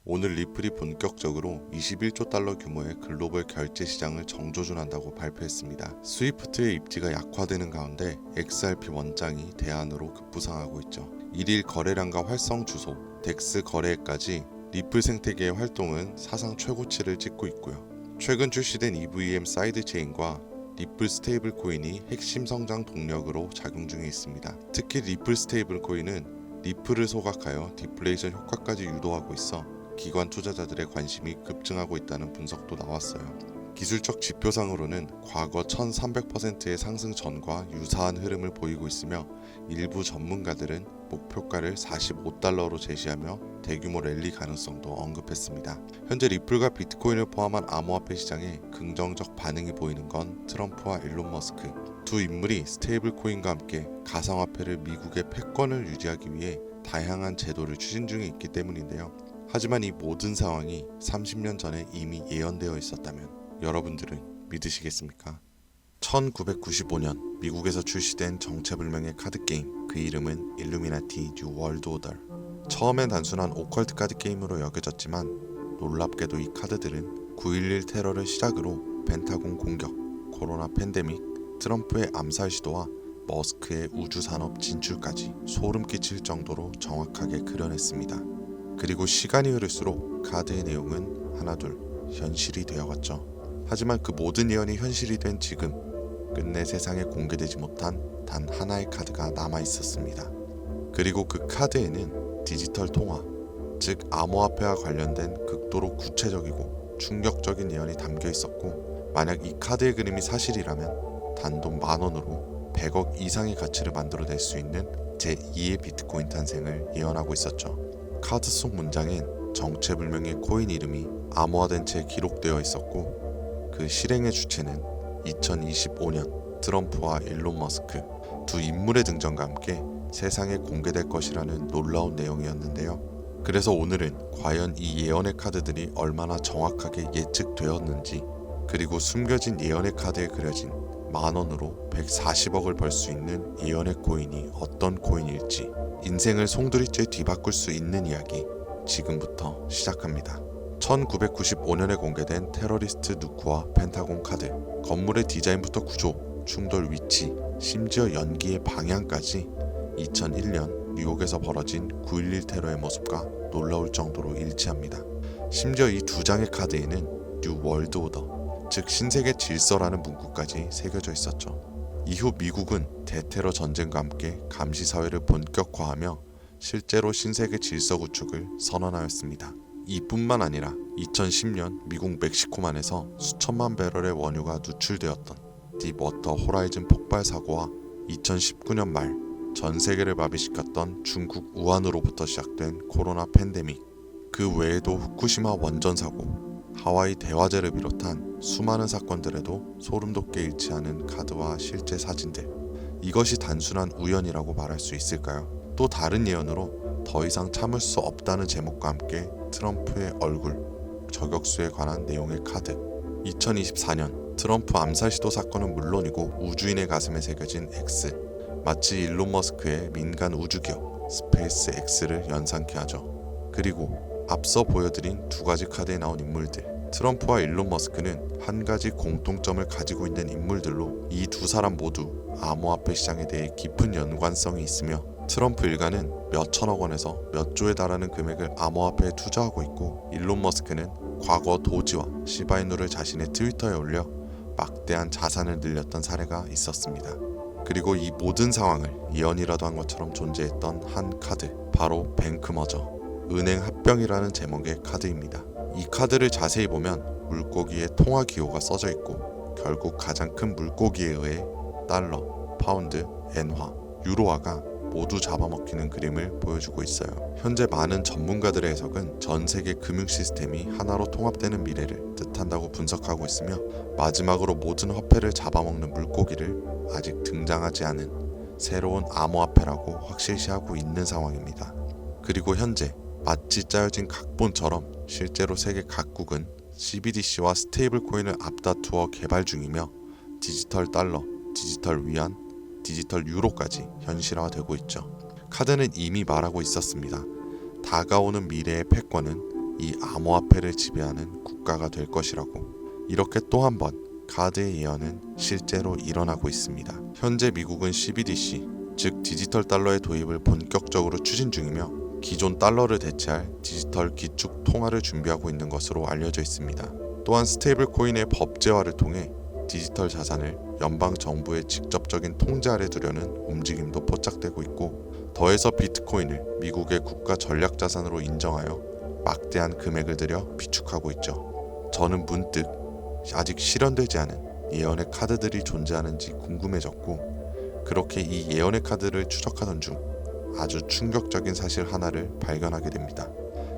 오늘 리플이 본격적으로 21조 달러 규모의 글로벌 결제 시장을 정조준한다고 발표했습니다. 스위프트의 입지가 약화되는 가운데 XRP 원장이 대안으로 급부상하고 있죠. 1일 거래량과 활성 주소, 덱스 거래액까지 리플 생태계의 활동은 사상 최고치를 찍고 있고요. 최근 출시된 EVM 사이드체인과 리플 스테이블 코인이 핵심 성장 동력으로 작용 중에 있습니다. 특히 리플 스테이블 코인은 리플을 소각하여 디플레이션 효과까지 유도하고 있어 기관 투자자들의 관심이 급증하고 있다는 분석도 나왔어요. 기술적 지표상으로는 과거 1300%의 상승 전과 유사한 흐름을 보이고 있으며 일부 전문가들은 목표가를 45달러로 제시하며 대규모 랠리 가능성도 언급했습니다. 현재 리플과 비트코인을 포함한 암호화폐 시장에 긍정적 반응이 보이는 건 트럼프와 일론 머스크 두 인물이 스테이블 코인과 함께 가상화폐를 미국의 패권을 유지하기 위해 다양한 제도를 추진 중에 있기 때문인데요. 하지만 이 모든 상황이 30년 전에 이미 예언되어 있었다면 여러분들은 믿으시겠습니까? 1995년 미국에서 출시된 정체불명의 카드게임, 그 이름은 일루미나티 뉴 월드 오더. 처음엔 단순한 오컬트 카드 게임으로 여겨졌지만 놀랍게도 이 카드들은 9.11 테러를 시작으로 펜타곤 공격, 코로나 팬데믹, 트럼프의 암살 시도와 머스크의 우주산업 진출까지 소름 끼칠 정도로 정확하게 그려냈습니다. 그리고 시간이 흐를수록 카드의 내용은 하나둘 현실이 되어갔죠. 하지만 그 모든 예언이 현실이 된 지금, 끝내 세상에 공개되지 못한 단 하나의 카드가 남아 있었습니다. 그리고 그 카드에는 디지털 통화, 즉 암호화폐와 관련된 극도로 구체적이고 충격적인 예언이 담겨 있었고, 만약 이 카드의 그림이 사실이라면 단돈 10,000원으로 100억 이상의 가치를 만들어낼 수 있는 제2의 비트코인 탄생을 예언하고 있었죠. 카드 속 문장엔 정체불명의 코인 이름이 암호화된 채 기록되어 있었고, 그 실행의 주체는 2025년 트럼프와 일론 머스크 두 인물의 등장과 함께 세상에 공개될 것이라는 놀라운 내용이었는데요. 그래서 오늘은 과연 이 예언의 카드들이 얼마나 정확하게 예측되었는지, 그리고 숨겨진 예언의 카드에 그려진 10,000원으로 140억을 벌 수 있는 예언의 코인이 어떤 코인일지, 인생을 송두리째 뒤바꿀 수 있는 이야기 지금부터 시작합니다. 1995년에 공개된 테러리스트 누크와 펜타곤 카드, 건물의 디자인부터 구조, 충돌 위치, 심지어 연기의 방향까지 2001년 뉴욕에서 벌어진 9.11 테러의 모습과 놀라울 정도로 일치합니다. 심지어 이 두 장의 카드에는 뉴 월드 오더, 즉 신세계 질서라는 문구까지 새겨져 있었죠. 이후 미국은 대테러 전쟁과 함께 감시사회를 본격화하며 실제로 신세계 질서 구축을 선언하였습니다. 이뿐만 아니라 2010년 미국 멕시코만에서 수천만 배럴의 원유가 누출되었던 딥워터 호라이즌 폭발 사고와 2019년 말 전 세계를 마비시켰던 중국 우한으로부터 시작된 코로나 팬데믹, 그 외에도 후쿠시마 원전 사고, 하와이 대화재를 비롯한 수많은 사건들에도 소름 돋게 일치하는 카드와 실제 사진들, 이것이 단순한 우연이라고 말할 수 있을까요? 또 다른 예언으로 더 이상 참을 수 없다는 제목과 함께 트럼프의 얼굴, 저격수에 관한 내용의 카드, 2024년 트럼프 암살 시도 사건은 물론이고 우주인의 가슴에 새겨진 X, 마치 일론 머스크의 민간 우주기업 스페이스 X를 연상케 하죠. 그리고 앞서 보여드린 두 가지 카드에 나온 인물들, 트럼프와 일론 머스크는 한 가지 공통점을 가지고 있는 인물들로 이 두 사람 모두 암호화폐 시장에 대해 깊은 연관성이 있으며, 트럼프 일가는 몇 천억 원에서 몇 조에 달하는 금액을 암호화폐에 투자하고 있고, 일론 머스크는 과거 도지와 시바이누를 자신의 트위터에 올려 막대한 자산을 늘렸던 사례가 있었습니다. 그리고 이 모든 상황을 예언이라도 한 것처럼 존재했던 한 카드, 바로 뱅크머저, 은행 합병이라는 제목의 카드입니다. 이 카드를 자세히 보면 물고기의 통화 기호가 써져 있고, 결국 가장 큰 물고기에 의해 달러, 파운드, 엔화, 유로화가 모두 잡아먹히는 그림을 보여주고 있어요. 현재 많은 전문가들의 해석은 전 세계 금융 시스템이 하나로 통합되는 미래를 뜻한다고 분석하고 있으며, 마지막으로 모든 화폐를 잡아먹는 물고기를 아직 등장하지 않은 새로운 암호화폐라고 확실시하고 있는 상황입니다. 그리고 현재 마치 짜여진 각본처럼 실제로 세계 각국은 CBDC와 스테이블 코인을 앞다투어 개발 중이며, 디지털 달러, 디지털 위안, 디지털 유로까지 현실화되고 있죠. 카드는 이미 말하고 있었습니다. 다가오는 미래의 패권은 이 암호화폐를 지배하는 국가가 될 것이라고. 이렇게 또 한 번 카드의 예언은 실제로 일어나고 있습니다. 현재 미국은 CBDC, 즉 디지털 달러의 도입을 본격적으로 추진 중이며 기존 달러를 대체할 디지털 기축 통화를 준비하고 있는 것으로 알려져 있습니다. 또한 스테이블 코인의 법제화를 통해 디지털 자산을 연방 정부의 직접적인 통제 아래 두려는 움직임도 포착되고 있고, 더해서 비트코인을 미국의 국가 전략 자산으로 인정하여 막대한 금액을 들여 비축하고 있죠. 저는 문득 아직 실현되지 않은 예언의 카드들이 존재하는지 궁금해졌고, 그렇게 이 예언의 카드를 추적하던 중 아주 충격적인 사실 하나를 발견하게 됩니다.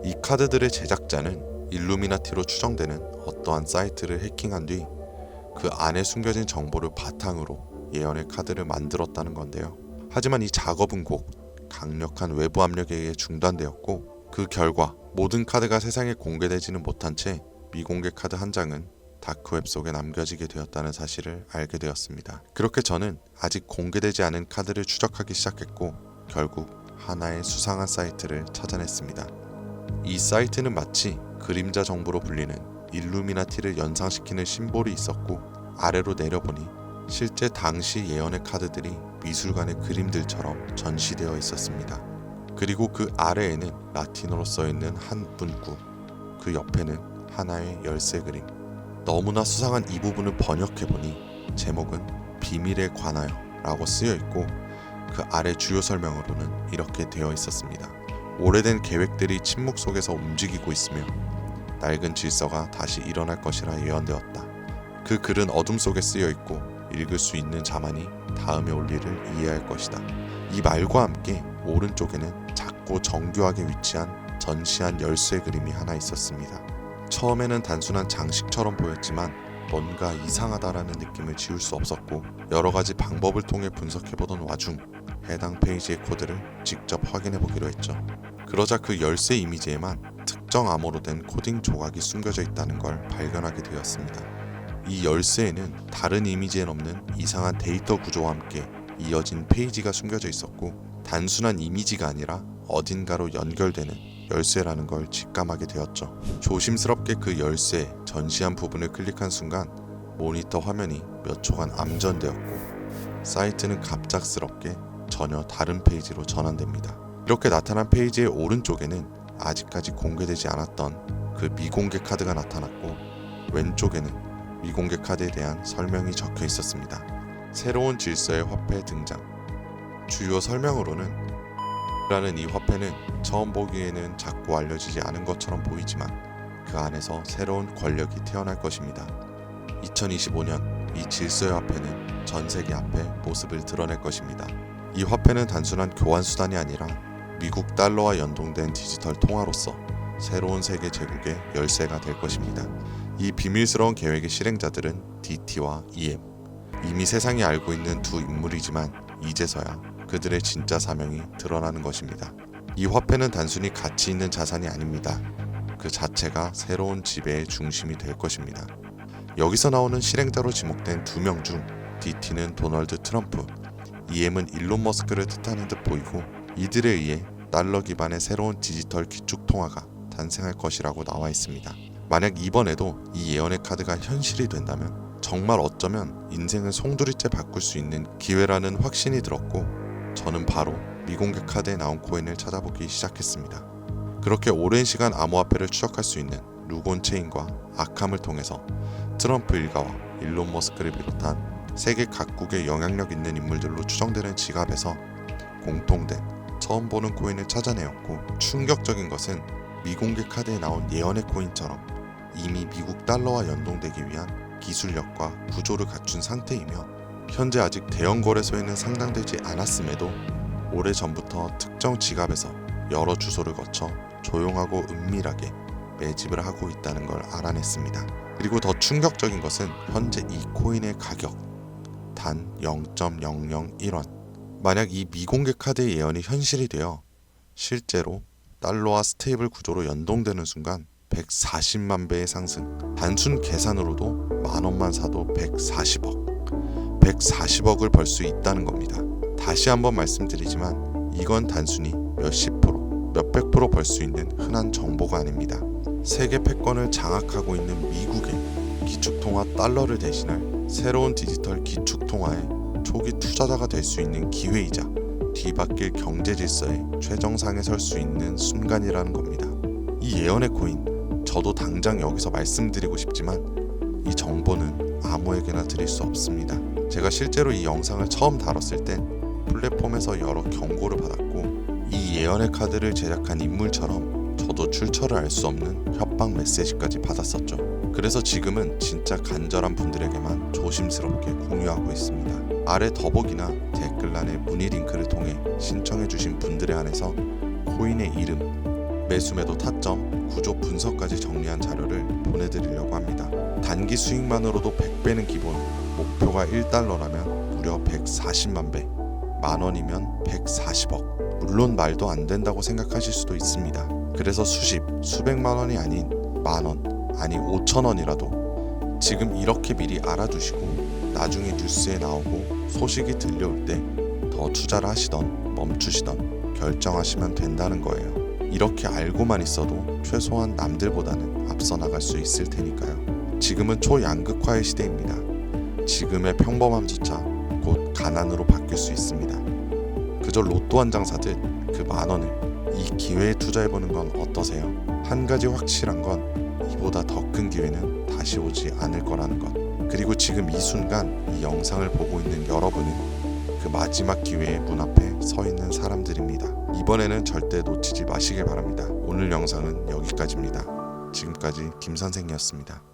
이 카드들의 제작자는 일루미나티로 추정되는 어떠한 사이트를 해킹한 뒤 그 안에 숨겨진 정보를 바탕으로 예언의 카드를 만들었다는 건데요. 하지만 이 작업은 곧 강력한 외부 압력에 의해 중단되었고, 그 결과 모든 카드가 세상에 공개되지는 못한 채 미공개 카드 한 장은 다크웹 속에 남겨지게 되었다는 사실을 알게 되었습니다. 그렇게 저는 아직 공개되지 않은 카드를 추적하기 시작했고, 결국 하나의 수상한 사이트를 찾아냈습니다. 이 사이트는 마치 그림자 정보로 불리는 일루미나티를 연상시키는 심볼이 있었고, 아래로 내려보니 실제 당시 예언의 카드들이 미술관의 그림들처럼 전시되어 있었습니다. 그리고 그 아래에는 라틴어로 써있는 한 문구, 그 옆에는 하나의 열쇠 그림. 너무나 수상한 이 부분을 번역해보니 제목은 비밀에 관하여 라고 쓰여있고, 그 아래 주요 설명으로는 이렇게 되어 있었습니다. 오래된 계획들이 침묵 속에서 움직이고 있으며 낡은 질서가 다시 일어날 것이라 예언되었다. 그 글은 어둠 속에 쓰여있고 읽을 수 있는 자만이 다음에 올 일을 이해할 것이다. 이 말과 함께 오른쪽에는 작고 정교하게 위치한 전시한 열쇠 그림이 하나 있었습니다. 처음에는 단순한 장식처럼 보였지만 뭔가 이상하다라는 느낌을 지울 수 없었고, 여러가지 방법을 통해 분석해보던 와중 해당 페이지의 코드를 직접 확인해보기로 했죠. 그러자 그 열쇠 이미지에만 특정 암호로 된 코딩 조각이 숨겨져 있다는 걸 발견하게 되었습니다. 이 열쇠에는 다른 이미지엔 없는 이상한 데이터 구조와 함께 이어진 페이지가 숨겨져 있었고, 단순한 이미지가 아니라 어딘가로 연결되는 열쇠라는 걸 직감하게 되었죠. 조심스럽게 그 열쇠 전시한 부분을 클릭한 순간 모니터 화면이 몇 초간 암전되었고, 사이트는 갑작스럽게 전혀 다른 페이지로 전환됩니다. 이렇게 나타난 페이지의 오른쪽에는 아직까지 공개되지 않았던 그 미공개 카드가 나타났고, 왼쪽에는 미공개 카드에 대한 설명이 적혀 있었습니다. 새로운 질서의 화폐 등장. 주요 설명으로는 라는 이 화폐는 처음 보기에는 작고 알려지지 않은 것처럼 보이지만 그 안에서 새로운 권력이 태어날 것입니다. 2025년 이 질서의 화폐는 전 세계 앞에 모습을 드러낼 것입니다. 이 화폐는 단순한 교환 수단이 아니라 미국 달러와 연동된 디지털 통화로서 새로운 세계 제국의 열쇠가 될 것입니다. 이 비밀스러운 계획의 실행자들은 DT와 EM. 이미 세상이 알고 있는 두 인물이지만 이제서야 그들의 진짜 사명이 드러나는 것입니다. 이 화폐는 단순히 가치 있는 자산이 아닙니다. 그 자체가 새로운 지배의 중심이 될 것입니다. 여기서 나오는 실행자로 지목된 두 명 중 DT는 도널드 트럼프, EM은 일론 머스크를 뜻하는 듯 보이고, 이들에 의해 달러 기반의 새로운 디지털 기축 통화가 탄생할 것이라고 나와 있습니다. 만약 이번에도 이 예언의 카드가 현실이 된다면 정말 어쩌면 인생을 송두리째 바꿀 수 있는 기회라는 확신이 들었고, 저는 바로 미공개 카드에 나온 코인을 찾아보기 시작했습니다. 그렇게 오랜 시간 암호화폐를 추적할 수 있는 루곤 체인과 아캄을 통해서 트럼프 일가와 일론 머스크를 비롯한 세계 각국의 영향력 있는 인물들로 추정되는 지갑에서 공통된 처음 보는 코인을 찾아내었고, 충격적인 것은 미공개 카드에 나온 예언의 코인처럼 이미 미국 달러와 연동되기 위한 기술력과 구조를 갖춘 상태이며, 현재 아직 대형 거래소에는 상장되지 않았음에도 오래전부터 특정 지갑에서 여러 주소를 거쳐 조용하고 은밀하게 매집을 하고 있다는 걸 알아냈습니다. 그리고 더 충격적인 것은 현재 이 코인의 가격 단 0.001원. 만약 이 미공개 카드의 예언이 현실이 되어 실제로 달러와 스테이블 구조로 연동되는 순간 140만 배의 상승. 단순 계산으로도 만원만 사도 140억을 벌 수 있다는 겁니다. 다시 한번 말씀드리지만 이건 단순히 몇십 프로, 몇백 프로 벌 수 있는 흔한 정보가 아닙니다. 세계 패권을 장악하고 있는 미국의 기축통화 달러를 대신할 새로운 디지털 기축통화의 초기 투자자가 될 수 있는 기회이자 뒤바뀔 경제 질서의 최정상에 설 수 있는 순간이라는 겁니다. 이 예언의 코인, 저도 당장 여기서 말씀드리고 싶지만 이 정보는 아무에게나 드릴 수 없습니다. 제가 실제로 이 영상을 처음 다뤘을 땐 플랫폼에서 여러 경고를 받았고 이 예언의 카드를 제작한 인물처럼 저도 출처를 알 수 없는 협박 메시지까지 받았었죠. 그래서 지금은 진짜 간절한 분들에게만 조심스럽게 공유하고 있습니다. 아래 더보기나 댓글란의 문의 링크를 통해 신청해주신 분들에 한해서 코인의 이름, 매수매도 타점, 구조 분석까지 정리한 자료를 보내드리려고 합니다. 단기 수익만으로도 100배는 기본, 목표가 1달러라면 무려 140만 배, 만원이면 140억. 물론 말도 안 된다고 생각하실 수도 있습니다. 그래서 수백만 원이 아닌 만원, 아니 5천 원이라도 지금 이렇게 미리 알아두시고 나중에 뉴스에 나오고 소식이 들려올 때 더 투자를 하시던 멈추시던 결정하시면 된다는 거예요. 이렇게 알고만 있어도 최소한 남들보다는 앞서 나갈 수 있을 테니까요. 지금은 초양극화의 시대입니다. 지금의 평범함조차 곧 가난으로 바뀔 수 있습니다. 그저 로또 한 장 사듯 그 만원을 이 기회에 투자해보는 건 어떠세요? 한 가지 확실한 건 이보다 더 큰 기회는 다시 오지 않을 거라는 것. 그리고 지금 이 순간 이 영상을 보고 있는 여러분은 그 마지막 기회의 문 앞에 서 있는 사람들입니다. 이번에는 절대 놓치지 마시길 바랍니다. 오늘 영상은 여기까지입니다. 지금까지 김 선생이었습니다.